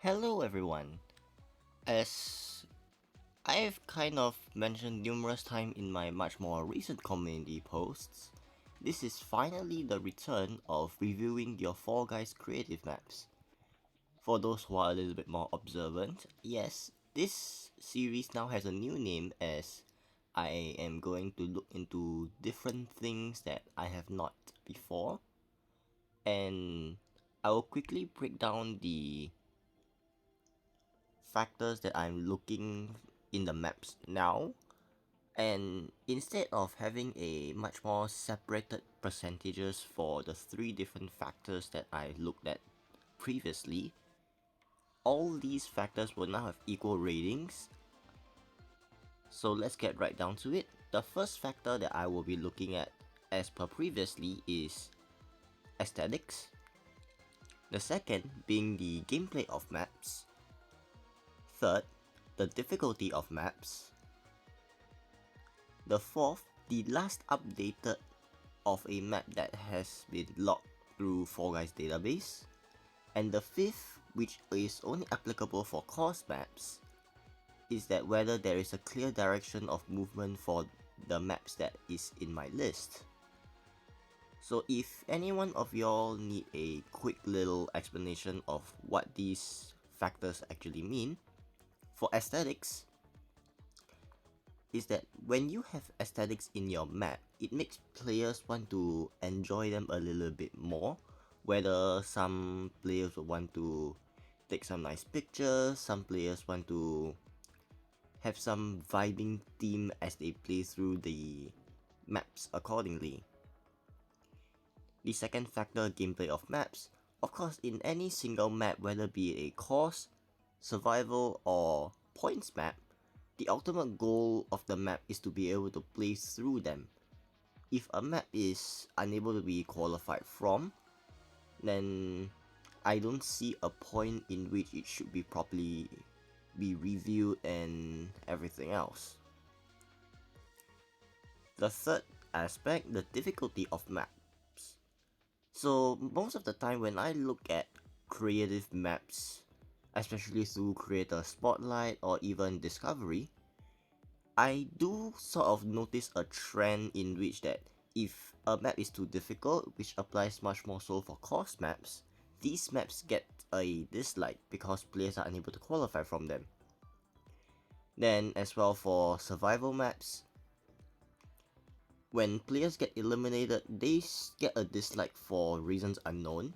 Hello everyone. As I've kind of mentioned numerous times in my much more recent community posts, this is finally the return of reviewing your Fall Guys creative maps. For those who are a little bit more observant, yes, this series now has a new name as I am going to look into different things that I have not before, and I will quickly break down the factors that I'm looking in the maps now, and instead of having a much more separated percentages for the three different factors that I looked at previously, all these factors will now have equal ratings. So let's get right down to it. The first factor that I will be looking at as per previously is aesthetics. The second being the gameplay of maps. Third, the difficulty of maps. The fourth, the last updated of a map that has been logged through Fall Guys database. And the fifth, which is only applicable for course maps, is that whether there is a clear direction of movement for the maps that is in my list. So if any one of y'all need a quick little explanation of what these factors actually mean, for aesthetics, is that when you have aesthetics in your map, it makes players want to enjoy them a little bit more. Whether some players will want to take some nice pictures, some players want to have some vibing theme as they play through the maps accordingly. The second factor, gameplay of maps. Of course, in any single map, whether be it a course, survival, or points map, the ultimate goal of the map is to be able to play through them. If a map is unable to be qualified from, then I don't see a point in which it should be properly be reviewed and everything else. The third aspect, the difficulty of maps. So most of the time when I look at creative maps, especially through Creator Spotlight or even Discovery, I do sort of notice a trend in which that if a map is too difficult, which applies much more so for course maps, these maps get a dislike because players are unable to qualify from them. Then as well for survival maps, when players get eliminated, they get a dislike for reasons unknown,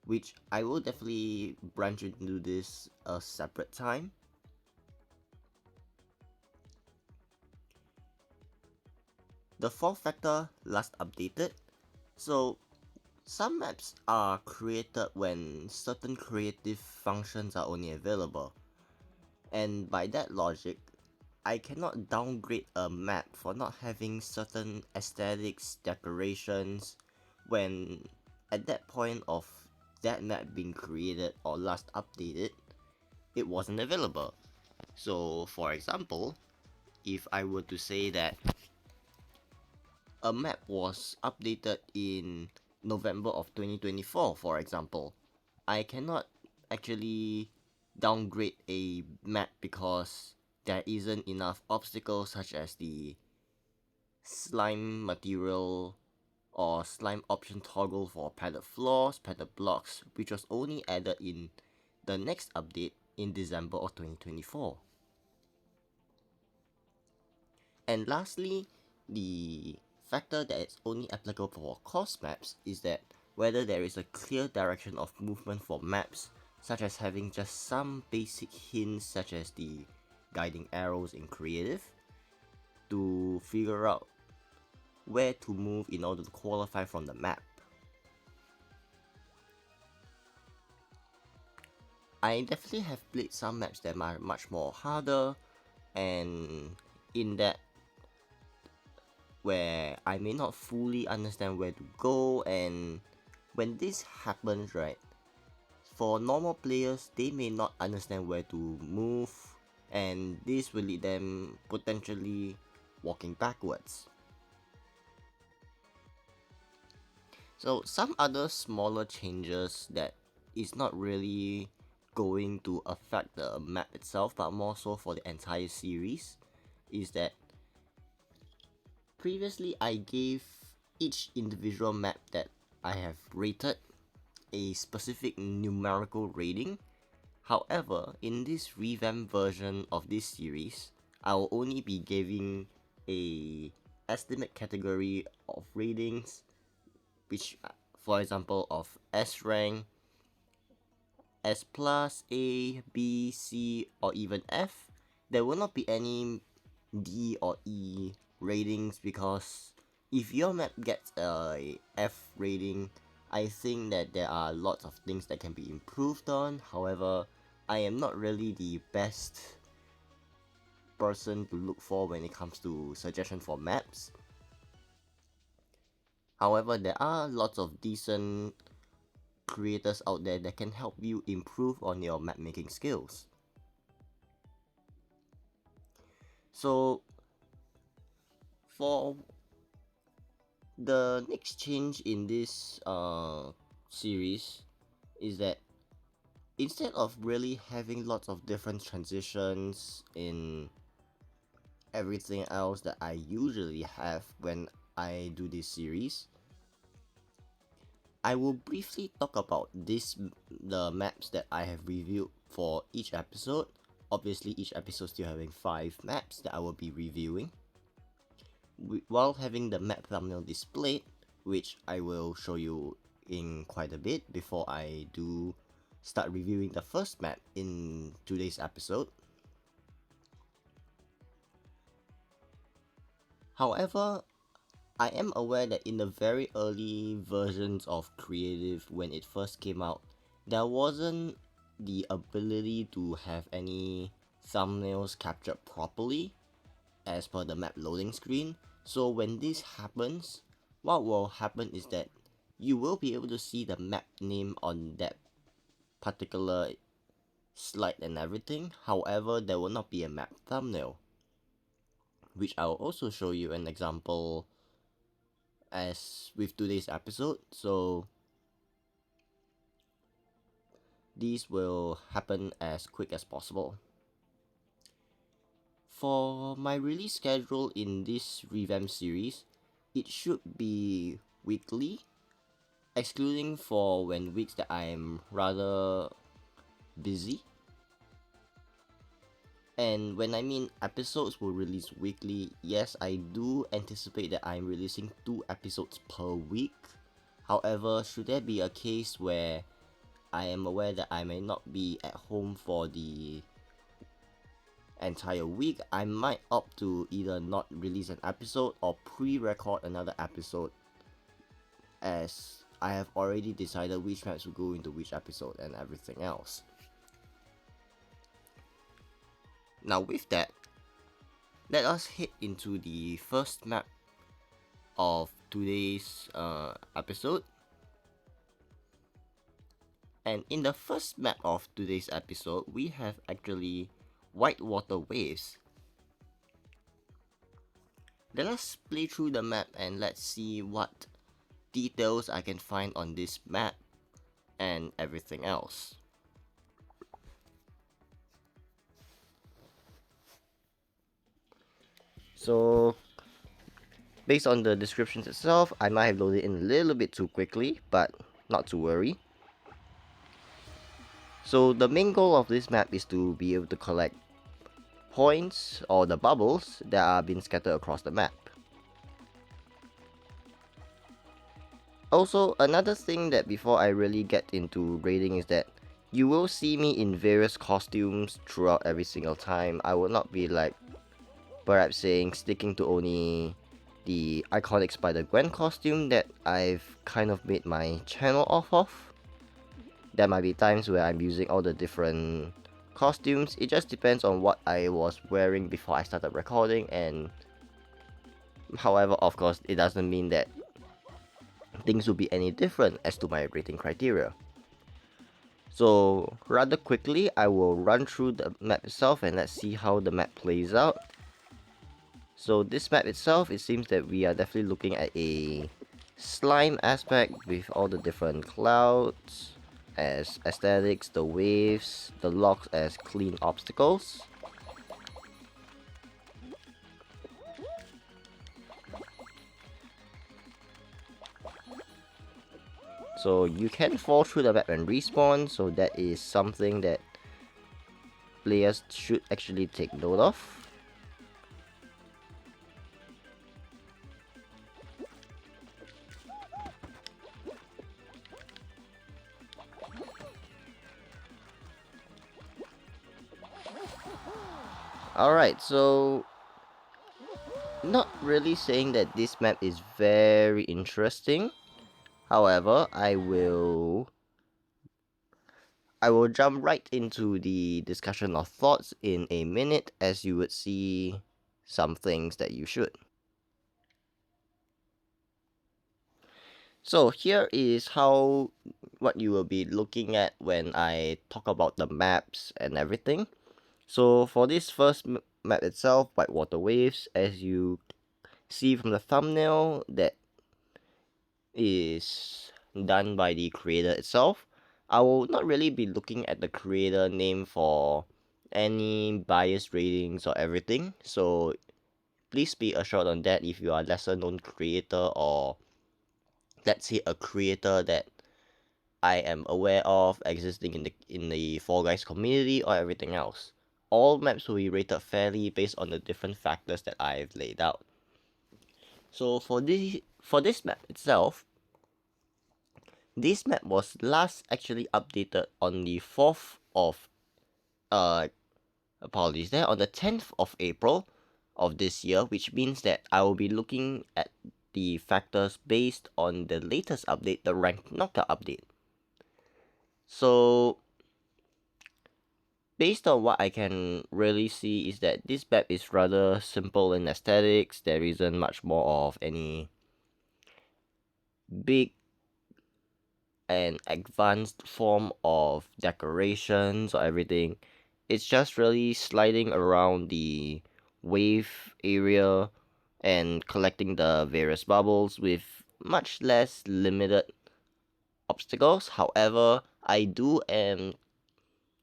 which I will definitely branch into this a separate time. The fourth factor, last updated. So some maps are created when certain creative functions are only available. And by that logic, I cannot downgrade a map for not having certain aesthetics, decorations, when at that point of that map being created or last updated, it wasn't available. So for example, if I were to say that a map was updated in November of 2024, for example, I cannot actually downgrade a map because there isn't enough obstacles such as the slime material or slime option toggle for padded floors, padded blocks, which was only added in the next update in December of 2024. And lastly, the factor that is only applicable for course maps is that whether there is a clear direction of movement for maps, such as having just some basic hints such as the guiding arrows in creative, to figure out where to move in order to qualify from the map. I definitely have played some maps that are much more harder, and in that where I may not fully understand where to go, and when this happens, right, for normal players, they may not understand where to move, and this will lead them potentially walking backwards. So some other smaller changes that is not really going to affect the map itself, but more so for the entire series, is that previously I gave each individual map that I have rated a specific numerical rating. However, in this revamped version of this series, I will only be giving a estimate category of ratings, which, for example, of S rank, S plus, A, B, C, or even F. There will not be any D or E ratings, because if your map gets a F rating, I think that there are lots of things that can be improved on. However, I am not really the best person to look for when it comes to suggestion for maps. However, there are lots of decent creators out there that can help you improve on your map making skills. So for the next change in this series is that instead of really having lots of different transitions in everything else that I usually have when I do this series, I will briefly talk about the maps that I have reviewed for each episode. Obviously, each episode still having 5 maps that I will be reviewing, while having the map thumbnail displayed, which I will show you in quite a bit before I do start reviewing the first map in today's episode. However, I am aware that in the very early versions of Creative, when it first came out, there wasn't the ability to have any thumbnails captured properly as per the map loading screen. So when this happens, what will happen is that you will be able to see the map name on that particular slide and everything. However, there will not be a map thumbnail, which I will also show you an example as with today's episode. So these will happen as quick as possible. For my release schedule in this revamp series, it should be weekly, excluding for when weeks that I'm rather busy. And when I mean episodes will release weekly, yes, I do anticipate that I'm releasing 2 episodes per week. However, should there be a case where I am aware that I may not be at home for the entire week, I might opt to either not release an episode or pre-record another episode, as I have already decided which maps will go into which episode and everything else. Now with that, let us head into the first map of today's episode. And in the first map of today's episode, we have actually Whitewater Waves. Let us play through the map and let's see what details I can find on this map and everything else. So, based on the descriptions itself, I might have loaded in a little bit too quickly, but not to worry. So the main goal of this map is to be able to collect points or the bubbles that are being scattered across the map. Also, another thing that before I really get into raiding is that you will see me in various costumes throughout every single time. I will not be like, perhaps saying, sticking to only the iconic Spider-Gwen costume that I've kind of made my channel off of. There might be times where I'm using all the different costumes. It just depends on what I was wearing before I started recording, and however, of course, it doesn't mean that things will be any different as to my rating criteria. So rather quickly, I will run through the map itself and let's see how the map plays out. So this map itself, it seems that we are definitely looking at a slime aspect with all the different clouds as aesthetics, the waves, the logs as clean obstacles. So you can fall through the map and respawn, so that is something that players should actually take note of. Alright, so not really saying that this map is very interesting. However, I will jump right into the discussion of thoughts in a minute, as you would see some things that you should. So here is what you will be looking at when I talk about the maps and everything. So for this first map itself, Whitewater Waves, as you see from the thumbnail, that is done by the creator itself. I will not really be looking at the creator name for any biased ratings or everything, so please be assured on that. If you are a lesser known creator, or let's say a creator that I am aware of existing in the Fall Guys community or everything else, all maps will be rated fairly based on the different factors that I've laid out. So for this map itself, this map was last actually updated on the 4th of apologies there, on the 10th of April of this year, which means that I will be looking at the factors based on the latest update, the ranked knockout update. So based on what I can really see is that this map is rather simple in aesthetics. There isn't much more of any big and advanced form of decorations or everything. It's just really sliding around the wave area and collecting the various bubbles with much less limited obstacles. However, I do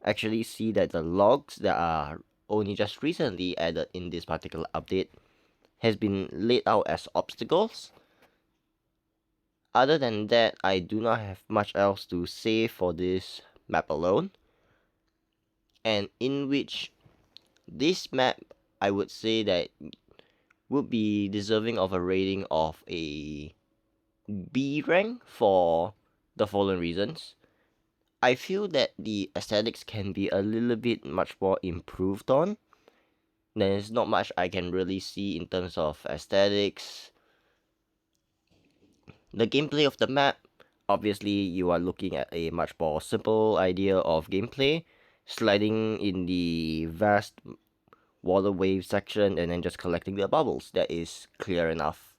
actually see that the logs that are only just recently added in this particular update has been laid out as obstacles. Other than that, I do not have much else to say for this map alone, and in which this map, I would say that would be deserving of a rating of a B rank for the following reasons. I feel that the aesthetics can be a little bit much more improved on. There's not much I can really see in terms of aesthetics. The gameplay of the map, obviously you are looking at a much more simple idea of gameplay, sliding in the vast water wave section and then just collecting the bubbles. That is clear enough.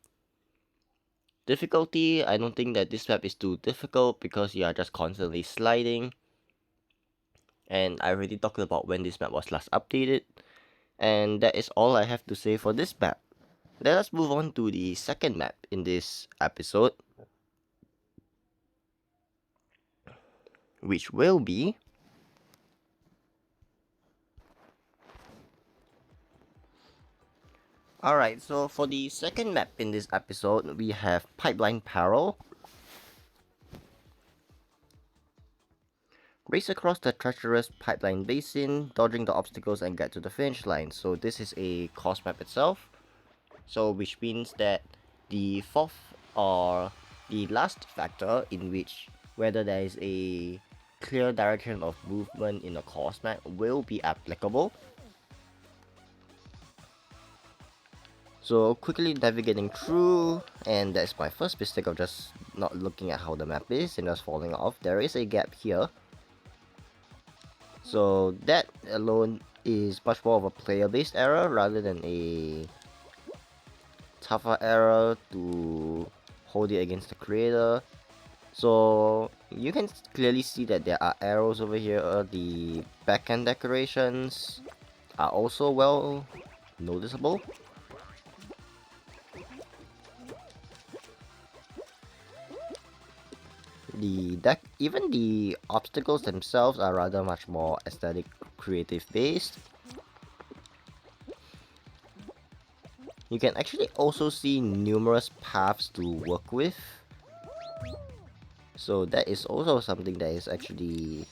Difficulty, I don't think that this map is too difficult because you are just constantly sliding. And I already talked about when this map was last updated. And that is all I have to say for this map. Let us move on to the second map in this episode, which will be alright, so for the second map in this episode, we have Pipeline Peril. Race across the treacherous pipeline basin, dodging the obstacles and get to the finish line. So this is a course map itself. So which means that the fourth or the last factor in which whether there is a clear direction of movement in a course map will be applicable. So quickly navigating through, and that's my first mistake of just not looking at how the map is and just falling off. There is a gap here. So that alone is much more of a player-based error rather than a tougher error to hold it against the creator. So you can clearly see that there are arrows over here. The backend decorations are also well noticeable. even the obstacles themselves are rather much more aesthetic, creative based. You can actually also see numerous paths to work with. So that is also something that is actually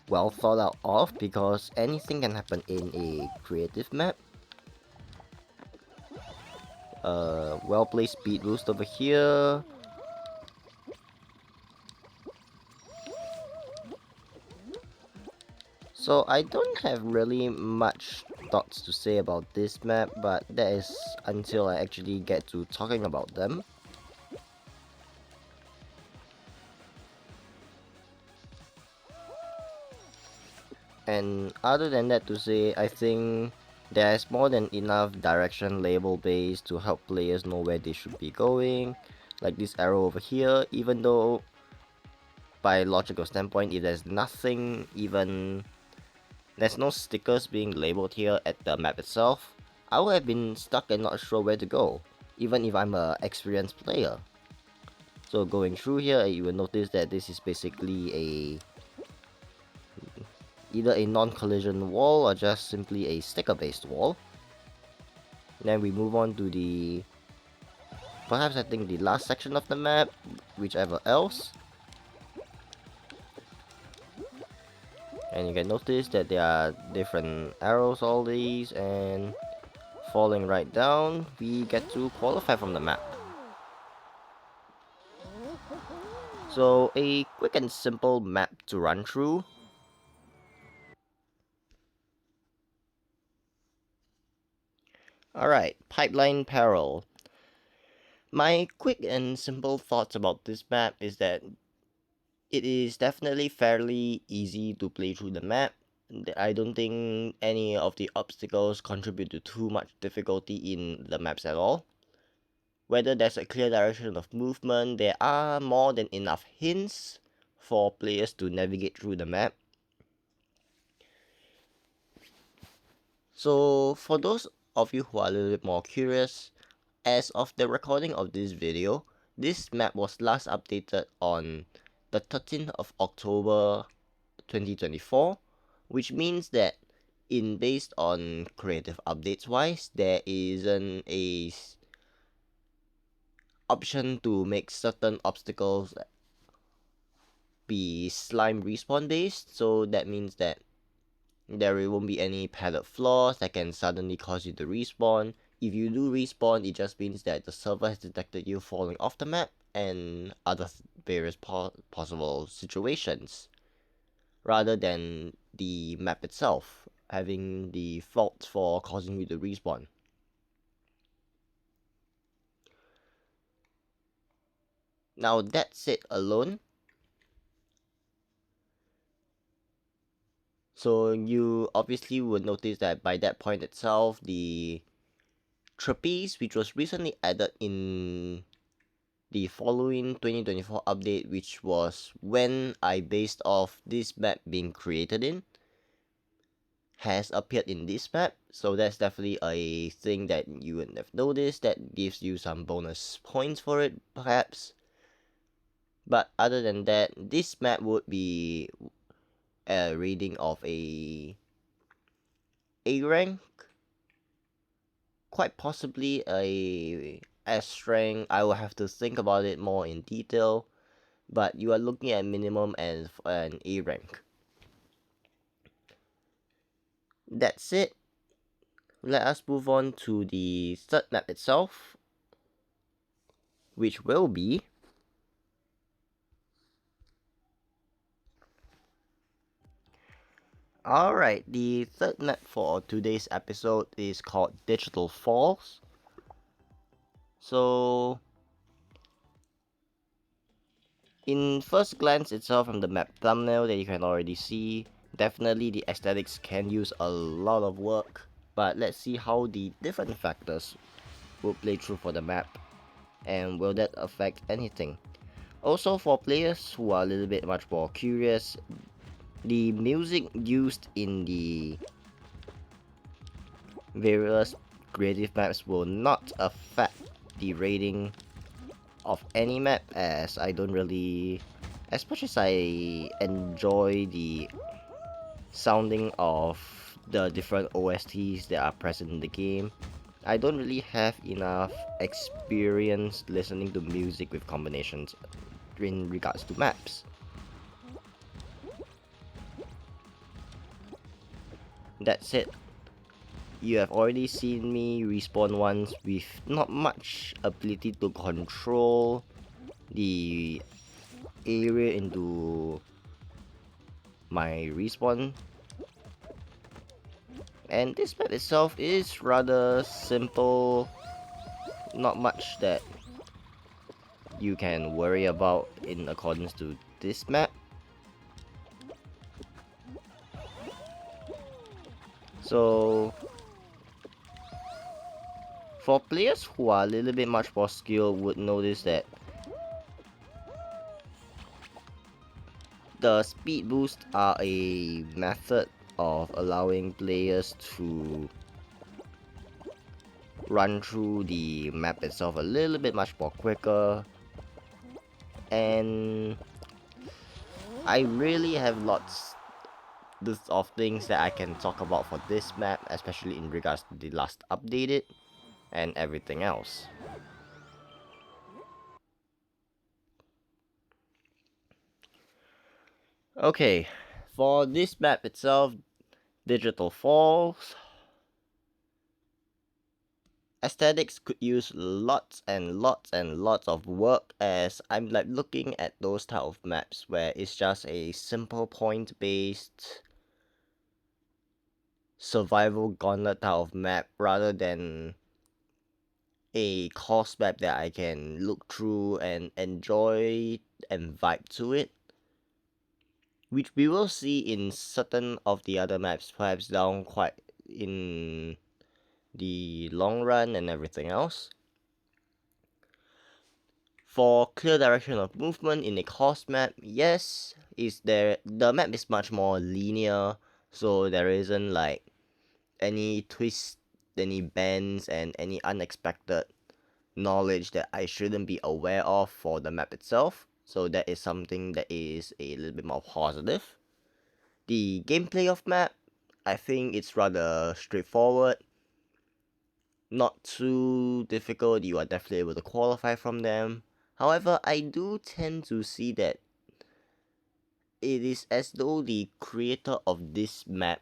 well thought out of, because anything can happen in a creative map. Well placed speed boost over here. So I don't have really much thoughts to say about this map, but that is until I actually get to talking about them. And other than that to say, I think there's more than enough direction label base to help players know where they should be going. Like this arrow over here, even though by logical standpoint, if there's nothing, even there's no stickers being labeled here at the map itself, I would have been stuck and not sure where to go, even if I'm an experienced player. So going through here, you will notice that this is basically either a non-collision wall or just simply a sticker-based wall. Then we move on to the, perhaps I think the last section of the map, whichever else. And you can notice that there are different arrows, all these, and falling right down, we get to qualify from the map. So a quick and simple map to run through. Alright, Pipeline Peril. My quick and simple thoughts about this map is that it is definitely fairly easy to play through the map. I don't think any of the obstacles contribute to too much difficulty in the maps at all. Whether there's a clear direction of movement, there are more than enough hints for players to navigate through the map. So for those of you who are a little bit more curious, as of the recording of this video, this map was last updated on the 13th of October 2024, which means that based on creative updates wise, there isn't a option to make certain obstacles be slime respawn based, so that means that there won't be any padded floors that can suddenly cause you to respawn. If you do respawn, it just means that the server has detected you falling off the map and other various possible situations, rather than the map itself having the fault for causing you to respawn. Now that's it alone. So you obviously would notice that by that point itself, the trapeze, which was recently added in the following 2024 update, which was when I based off this map being created in, has appeared in this map. So that's definitely a thing that you would have noticed that gives you some bonus points for it, perhaps. But other than that, this map would be a rating of a rank, quite possibly a S rank. I will have to think about it more in detail, but you are looking at minimum as an A rank. That's it. Let us move on to the third map itself, which will be alright, the third map for today's episode is called Digital Falls. So in first glance itself from the map thumbnail that you can already see, definitely the aesthetics can use a lot of work, but let's see how the different factors will play through for the map, and will that affect anything. Also, for players who are a little bit much more curious, the music used in the various creative maps will not affect the rating of any map, as I don't really as much as I enjoy the sounding of the different OSTs that are present in the game, I don't really have enough experience listening to music with combinations in regards to maps. That said, you have already seen me respawn once with not much ability to control the area into my respawn, and this map itself is rather simple, not much that you can worry about in accordance to this map. So for players who are a little bit much more skilled would notice that the speed boosts are a method of allowing players to run through the map itself a little bit much more quicker, and I really have lots of things that I can talk about for this map, especially in regards to the last updated and everything else. Okay, for this map itself, Digital Falls, aesthetics could use lots and lots and lots of work, as I'm like looking at those type of maps where it's just a simple point based survival gauntlet type of map rather than a course map that I can look through and enjoy and vibe to it, which we will see in certain of the other maps perhaps down quite in the long run and everything else. For clear direction of movement in a course map, yes, the map is much more linear, so there isn't like any twists, any bends, and any unexpected knowledge that I shouldn't be aware of for the map itself. So that is something that is a little bit more positive. The gameplay of map, I think it's rather straightforward, not too difficult. You are definitely able to qualify from them. However, I do tend to see that it is as though the creator of this map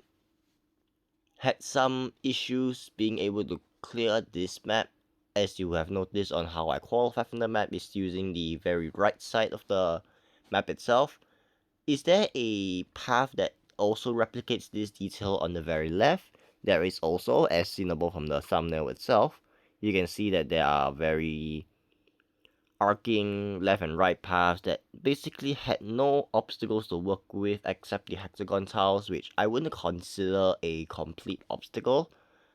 had some issues being able to clear this map. As you have noticed on how I qualify from the map is using the very right side of the map itself. Is there a path that also replicates this detail on the very left? There is also, as seenable from the thumbnail itself. You can see that there are very arcing left and right paths that basically had no obstacles to work with except the hexagon tiles, which I wouldn't consider a complete obstacle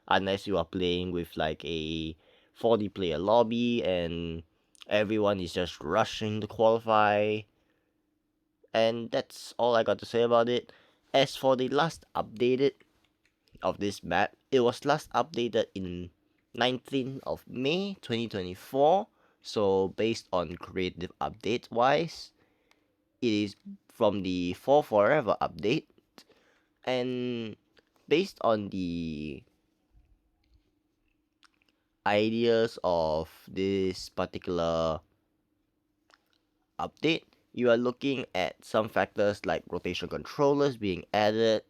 unless you are playing with like a 40 player lobby and everyone is just rushing to qualify. And that's all I got to say about it. As for the last updated of this map, it was last updated in 19th of May 2024. So based on creative update wise, it is from the For Forever update, and based on the ideas of this particular update, you are looking at some factors like rotation controllers being added.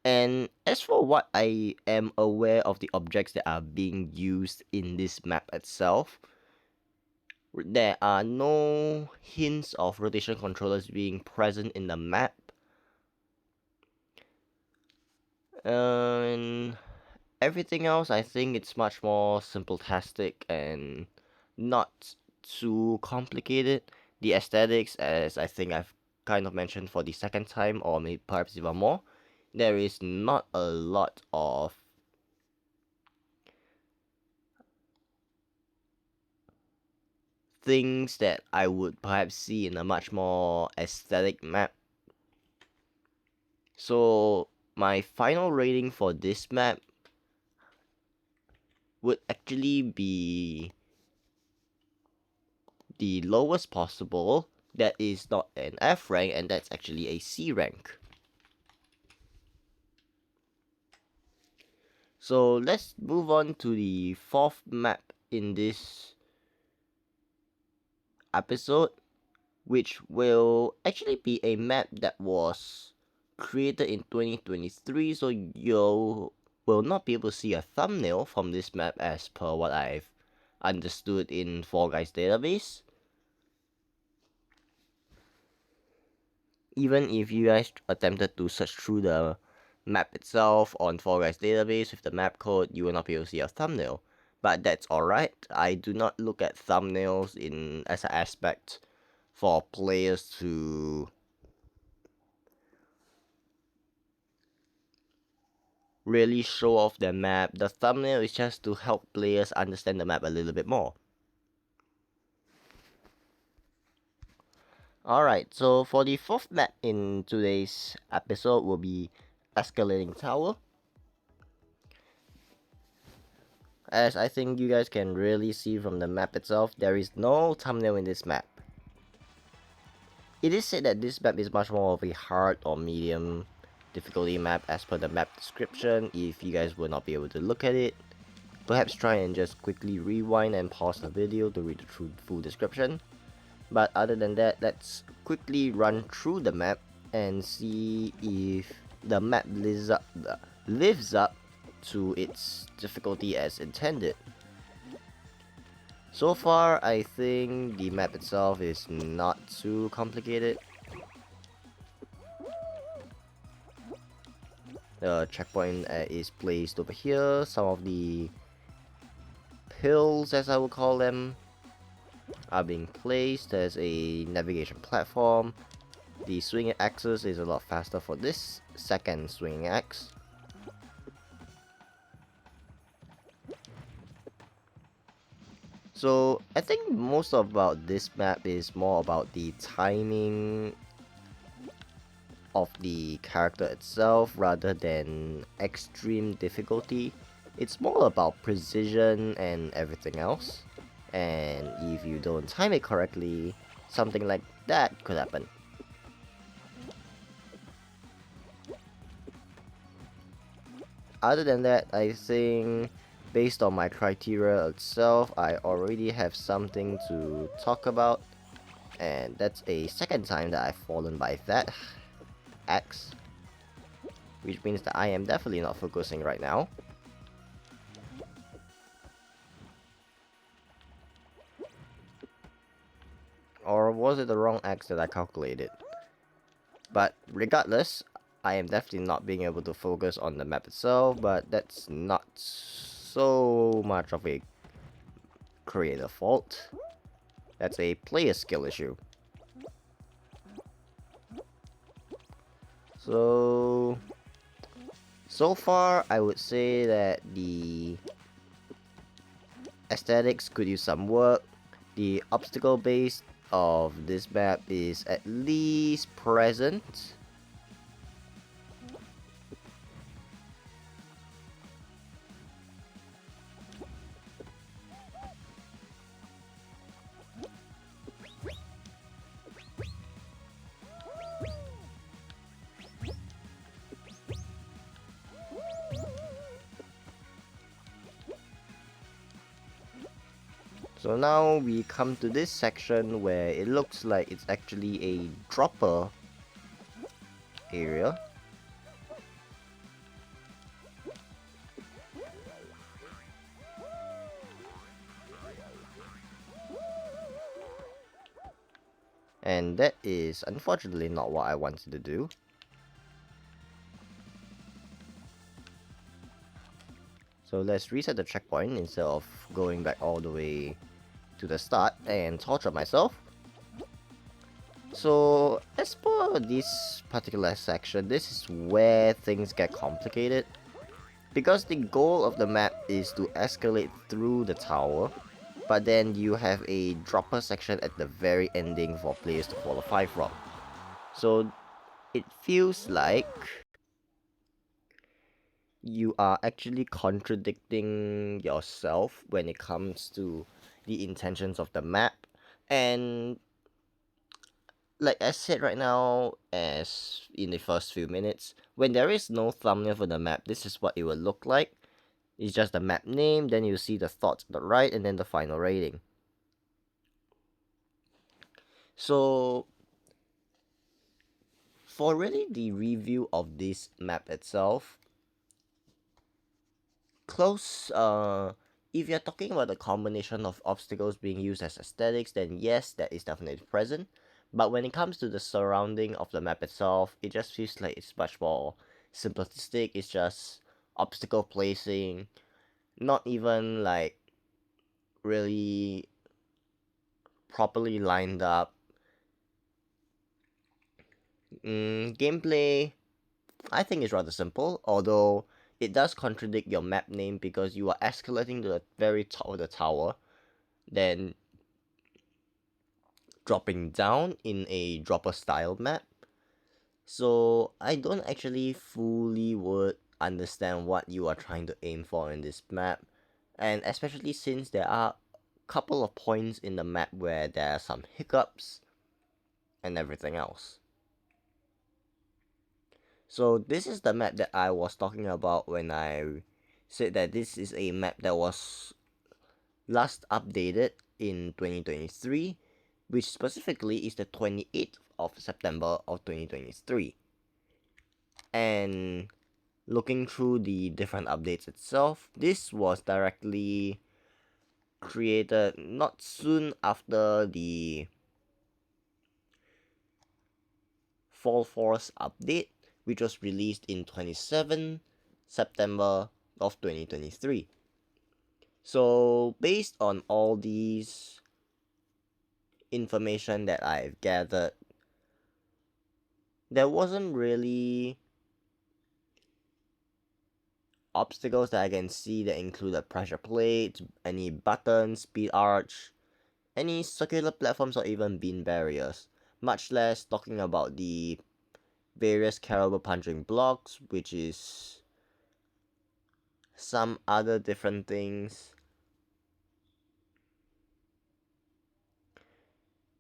And as for what I am aware of the objects that are being used in this map itself, there are no hints of rotation controllers being present in the map. And everything else, I think it's much more simplistic and not too complicated. The aesthetics, as I think I've kind of mentioned for the second time, or maybe perhaps even more, there is not a lot of things that I would perhaps see in a much more aesthetic map. So my final rating for this map would actually be the lowest possible, that is not an F rank, and that's actually a C rank. So let's move on to the fourth map in this episode, which will actually be a map that was created in 2023, so you will not be able to see a thumbnail from this map as per what I've understood in Fall Guys database. Even if you guys attempted to search through the map itself on Fall Guys database with the map code, you will not be able to see a thumbnail. But that's alright. I do not look at thumbnails as an aspect for players to really show off their map. The thumbnail is just to help players understand the map a little bit more. Alright, so for the fourth map in today's episode will be Escalating Tower. As I think you guys can really see from the map itself, there is no thumbnail in this map. It is said that this map is much more of a hard or medium difficulty map as per the map description. If you guys will not be able to look at it, perhaps try and just quickly rewind and pause the video to read the full description. But other than that, let's quickly run through the map and see if the map lives up to its difficulty as intended. So far, I think the map itself is not too complicated. The checkpoint is placed over here. Some of the pills, as I will call them, are being placed as a navigation platform. The swinging axis is a lot faster for this second swinging axe. So I think most about this map is more about the timing of the character itself rather than extreme difficulty. It's more about precision and everything else. And if you don't time it correctly, something like that could happen. Other than that, I think based on my criteria itself, I already have something to talk about. And that's a second time that I've fallen by that axe, which means that I am definitely not focusing right now. Or was it the wrong axe that I calculated? But regardless, I am definitely not being able to focus on the map itself, but that's not so much of a creator fault. That's a player skill issue. So far, I would say that the aesthetics could use some work. The obstacle base of this map is at least present. So now we come to this section where it looks like it's actually a dropper area. And that is unfortunately not what I wanted to do. So let's reset the checkpoint instead of going back all the way to the start and torture myself. So as per this particular section, this is where things get complicated. Because the goal of the map is to escalate through the tower, but then you have a dropper section at the very ending for players to qualify from. So it feels like you are actually contradicting yourself when it comes to the intentions of the map, and like I said right now, as in the first few minutes, when there is no thumbnail for the map, this is what it will look like. It's just the map name, then you see the thoughts on the right, and then the final rating. So, for really the review of this map itself, if you're talking about the combination of obstacles being used as aesthetics, then yes, that is definitely present. But when it comes to the surrounding of the map itself, it just feels like it's much more simplistic. It's just obstacle placing, not even like really properly lined up. Gameplay, I think, is rather simple, although it does contradict your map name because you are escalating to the very top of the tower, then dropping down in a dropper style map. So I don't actually fully would understand what you are trying to aim for in this map, and especially since there are a couple of points in the map where there are some hiccups and everything else. So this is the map that I was talking about when I said that this is a map that was last updated in 2023, which specifically is the 28th of September of 2023. And looking through the different updates itself, this was directly created not soon after the Fall Force update, which was released in 27 September of 2023. So based on all these information that I've gathered, there wasn't really obstacles that I can see that included pressure plates, any buttons, speed arch, any circular platforms, or even beam barriers, much less talking about the various caliber punching blocks, which is some other different things.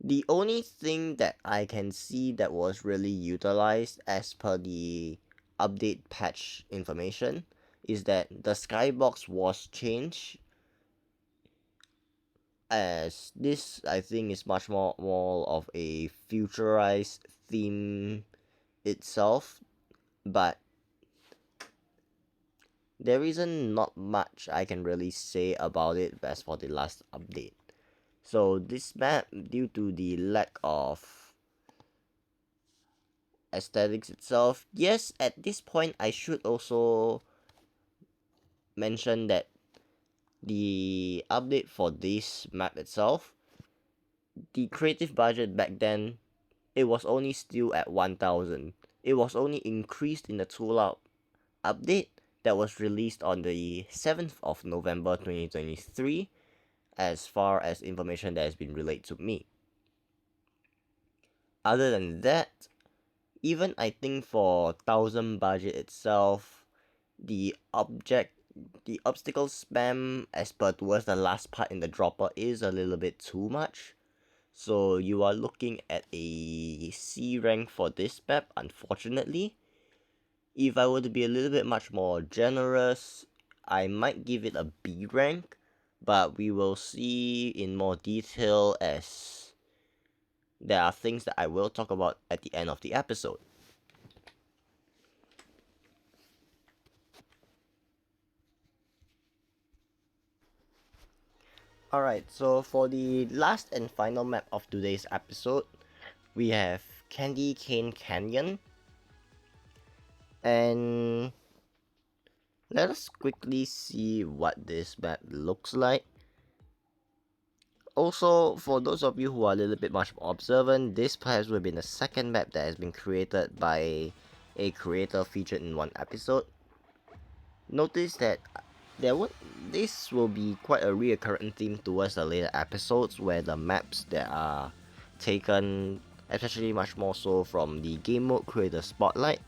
The only thing that I can see that was really utilized as per the update patch information is that the skybox was changed, as this I think is much more of a futurized theme itself, but there isn't not much I can really say about it as for the last update. So this map, due to the lack of aesthetics itself, yes, at this point I should also mention that the update for this map itself, the creative budget back then, it was only still at 1000. It was only increased in the tool out update that was released on the 7th of November 2023, as far as information that has been relayed to me. Other than that, even I think for 1000 budget itself, the obstacle spam as per towards the last part in the dropper is a little bit too much. So you are looking at a C rank for this map, unfortunately. If I were to be a little bit much more generous, I might give it a B rank, but we will see in more detail as there are things that I will talk about at the end of the episode. Alright, so for the last and final map of today's episode, we have Candy Cane Canyon. And let us quickly see what this map looks like. Also, for those of you who are a little bit much more observant, this perhaps will be the second map that has been created by a creator featured in one episode. Notice that this will be quite a recurrent theme towards the later episodes, where the maps that are taken, especially much more so from the game mode creator spotlight,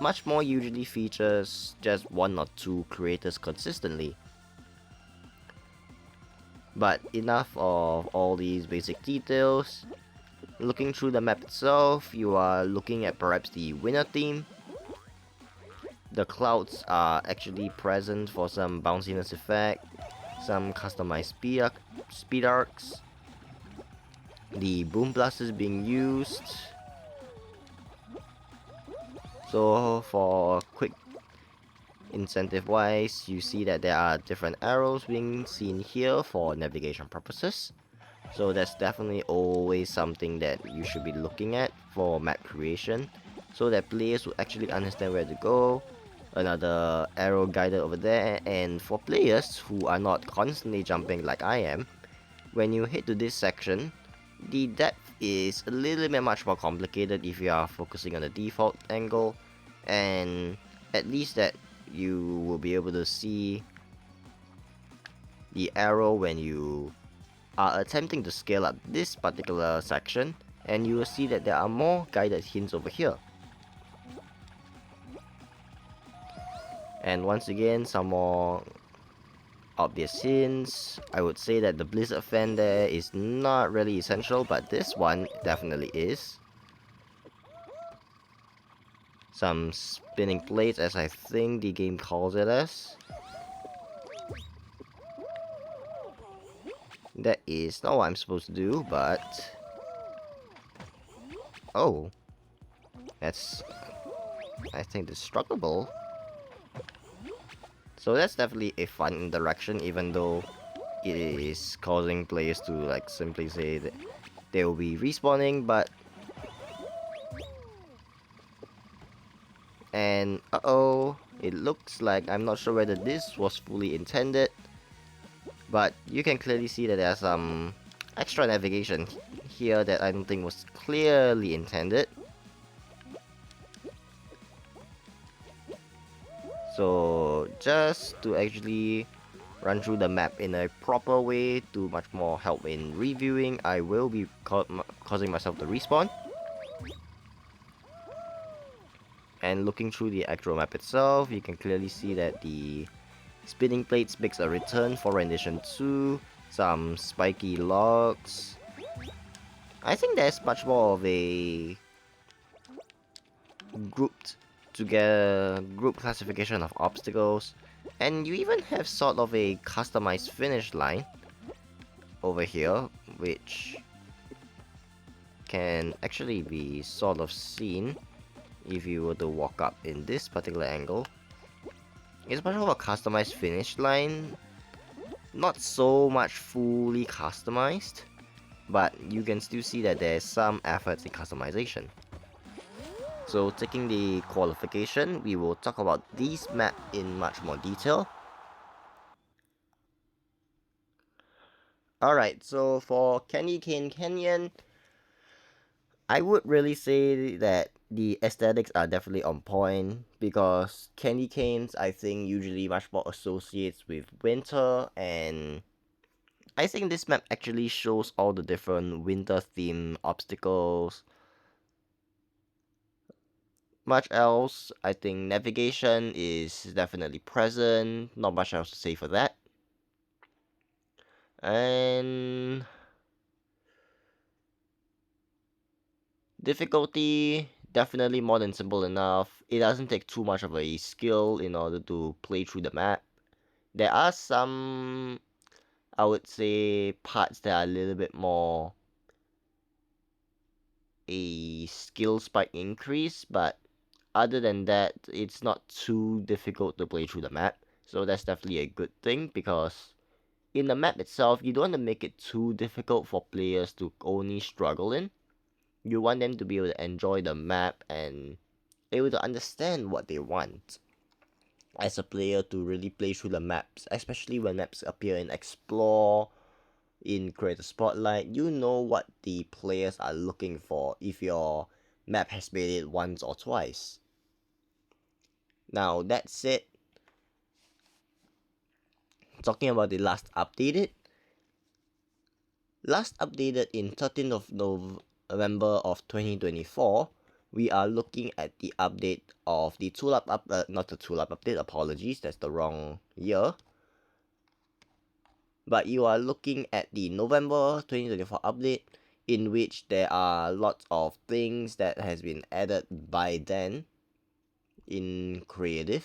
much more usually features just one or two creators consistently. But enough of all these basic details. Looking through the map itself, you are looking at perhaps the winter theme. The clouds are actually present for some bounciness effect, some customized speed arcs, the boom blasters being used. So for quick incentive wise, you see that there are different arrows being seen here for navigation purposes. So that's definitely always something that you should be looking at for map creation, so that players will actually understand where to go. Another arrow guided over there, and for players who are not constantly jumping like I am, when you hit to this section, the depth is a little bit much more complicated if you are focusing on the default angle, and at least that you will be able to see the arrow when you are attempting to scale up this particular section, and you will see that there are more guided hints over here. And once again, some more obvious hints. I would say that the blizzard fan there is not really essential, but this one definitely is. Some spinning plates, as I think the game calls it as. That is not what I'm supposed to do, but... Oh. That's... I think destructible. So that's definitely a fun interaction, even though it is causing players to like simply say that they will be respawning, but... And uh-oh, it looks like I'm not sure whether this was fully intended, but you can clearly see that there's some extra navigation here that I don't think was clearly intended. So just to actually run through the map in a proper way to much more help in reviewing, I will be causing myself to respawn. And looking through the actual map itself, you can clearly see that the spinning plates makes a return for rendition 2, some spiky logs. I think there's much more of a grouped together group classification of obstacles, and you even have sort of a customized finish line over here, which can actually be sort of seen if you were to walk up in this particular angle. It's much more of a customized finish line, not so much fully customized, but you can still see that there's some efforts in customization. So taking the qualification, we will talk about this map in much more detail. Alright, so for Candy Cane Canyon, I would really say that the aesthetics are definitely on point, because candy canes I think usually much more associates with winter, and I think this map actually shows all the different winter themed obstacles. Much else, I think navigation is definitely present, not much else to say for that. And difficulty, definitely more than simple enough. It doesn't take too much of a skill in order to play through the map. There are some, I would say, parts that are a little bit more a skill spike increase, but other than that, it's not too difficult to play through the map. So that's definitely a good thing, because in the map itself, you don't want to make it too difficult for players to only struggle in. You want them to be able to enjoy the map and able to understand what they want as a player to really play through the maps, especially when maps appear in Explore, in Creator Spotlight. You know what the players are looking for if your map has made it once or twice. Now, that said, talking about the last updated in 13th of November of 2024, we are looking at the update of the tool-up not the tool-up update, apologies, that's the wrong year. But you are looking at the November 2024 update, in which there are lots of things that has been added by then in creative.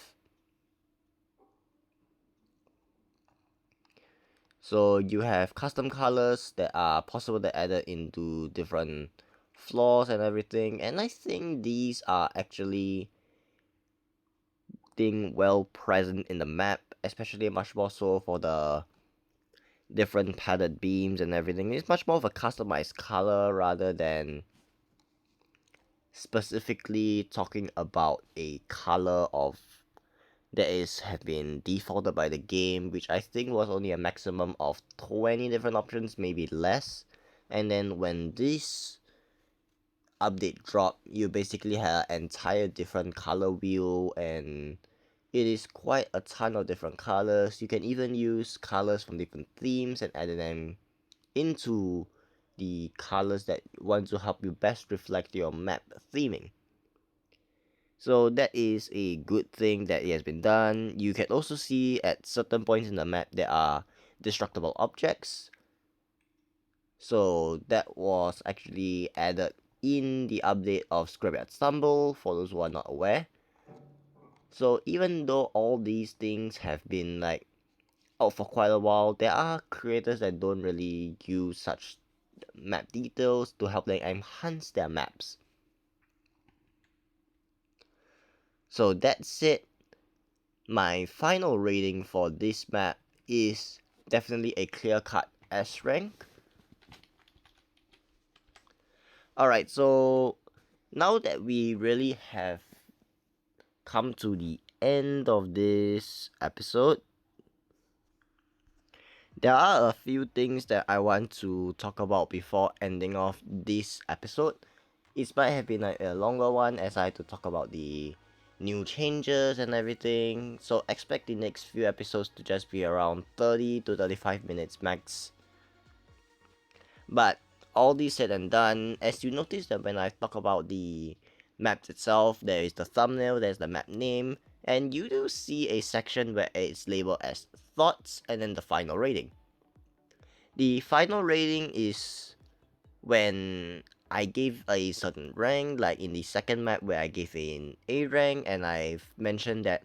So you have custom colors that are possible to add into different floors and everything, and I think these are actually being well present in the map, especially much more so for the different padded beams and everything. It's much more of a customized color rather than specifically talking about a color of that is have been defaulted by the game, which I think was only a maximum of 20 different options, maybe less. And then when this update dropped, you basically had an entire different color wheel, and it is quite a ton of different colors. You can even use colors from different themes and add them into the colors that want to help you best reflect your map theming. So that is a good thing that it has been done. You can also see at certain points in the map there are destructible objects. So that was actually added in the update of Scrapyard Stumble for those who are not aware. So even though all these things have been like out for quite a while, there are creators that don't really use such map details to help them enhance their maps. So that's it. My final rating for this map is definitely a clear-cut S rank. Alright, so now that we really have come to the end of this episode, there are a few things that I want to talk about before ending off this episode. It might have been like a longer one as I had to talk about the new changes and everything, so expect the next few episodes to just be around 30 to 35 minutes max. But all this said and done, as you notice that when I talk about the maps itself, there is the thumbnail, there's the map name, and you do see a section where it's labeled as thoughts and then the final rating. The final rating is when I gave a certain rank, like in the second map where I gave an A rank, and I've mentioned that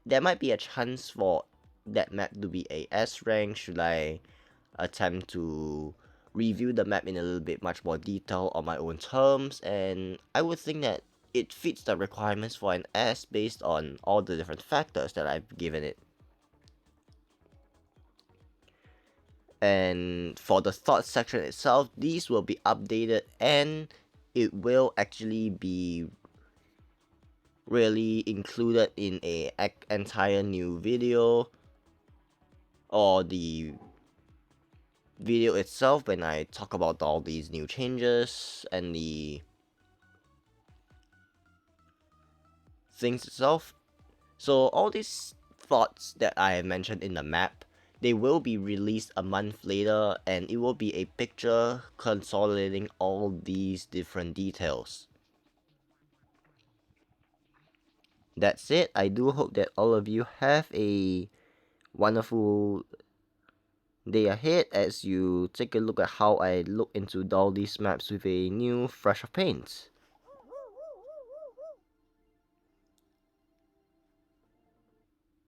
there might be a chance for that map to be a S rank should I attempt to review the map in a little bit much more detail on my own terms, and I would think that it fits the requirements for an S based on all the different factors that I've given it. And for the thoughts section itself, these will be updated and it will actually be really included in a entire new video, or the video itself when I talk about all these new changes and the things itself. So all these thoughts that I have mentioned in the map, they will be released a month later, and it will be a picture consolidating all these different details. That's it. I do hope that all of you have a wonderful day ahead as you take a look at how I look into all these maps with a new fresh of paints.